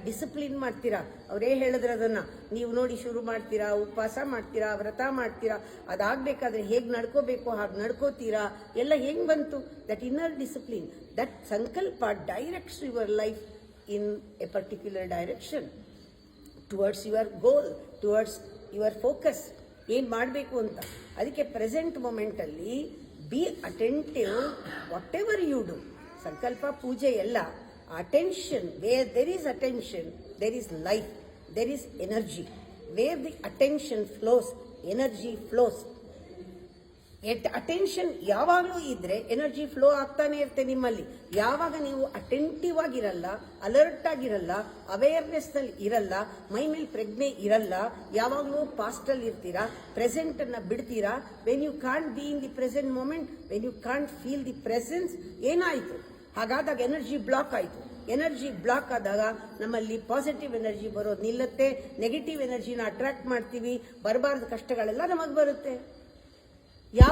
Discipline ಮಾಡ್ತೀರಾ. ಅವರೇ ಹೇಳಿದ್ರೆ ಅದನ್ನು ನೀವು ನೋಡಿ ಶುರು ಮಾಡ್ತೀರಾ, ಉಪವಾಸ ಮಾಡ್ತೀರಾ, ವ್ರತ ಮಾಡ್ತೀರಾ, ಅದಾಗಬೇಕಾದ್ರೆ ಹೇಗೆ ನಡ್ಕೋಬೇಕು ಹಾಗೆ ನಡ್ಕೋತೀರಾ, ಎಲ್ಲ ಹೆಂಗೆ ಬಂತು? That inner discipline, that sankalpa directs your life in a particular direction towards your goal, towards your focus, ಏನು ಮಾಡಬೇಕು ಅಂತ. ಅದಕ್ಕೆ ಪ್ರೆಸೆಂಟ್ ಮೊಮೆಂಟಲ್ಲಿ be attentive whatever you do. ಸಂಕಲ್ಪ ಪೂಜೆ ಎಲ್ಲ attention, where there is attention there is life, there is energy. Where the attention flows, energy flows. Attention ಯಾವಾಗಲೂ ಇದ್ರೆ ಎನರ್ಜಿ ಫ್ಲೋ ಆಗ್ತಾನೆ ಇರುತ್ತೆ ನಿಮ್ಮಲ್ಲಿ. ಯಾವಾಗ ನೀವು ಅಟೆಂಟಿವ್ ಆಗಿರಲ್ಲ, ಅಲರ್ಟ್ ಆಗಿರಲ್ಲ, ಅವೇರ್ನೆಸ್ ನಲ್ಲಿ ಇರಲ್ಲ, ಮೈ ಮೇಲೆ ಪ್ರಜ್ಞೆ ಇರಲ್ಲ, ಯಾವಾಗಲೂ ಪಾಸ್ಟ್ ಅಲ್ಲಿ ಇರ್ತೀರಾ, ಪ್ರೆಸೆಂಟ್ ಅನ್ನ ಬಿಡ್ತೀರಾ. When you can't be in the present moment, when you can't feel the presence, ಏನಾಯ್ತು? ಹಾಗಾದಾಗ ಎನರ್ಜಿ ಬ್ಲಾಕ್ ಆಯಿತು. ಎನರ್ಜಿ ಬ್ಲಾಕ್ ಆದಾಗ ನಮ್ಮಲ್ಲಿ ಪಾಸಿಟಿವ್ ಎನರ್ಜಿ ಬರೋದು ನಿಲ್ಲುತ್ತೆ, ನೆಗೆಟಿವ್ ಎನರ್ಜಿನ ಅಟ್ರಾಕ್ಟ್ ಮಾಡ್ತೀವಿ, ಬರಬಾರ್ದು ಕಷ್ಟಗಳೆಲ್ಲ ನಮಗೆ ಬರುತ್ತೆ. ಯಾವ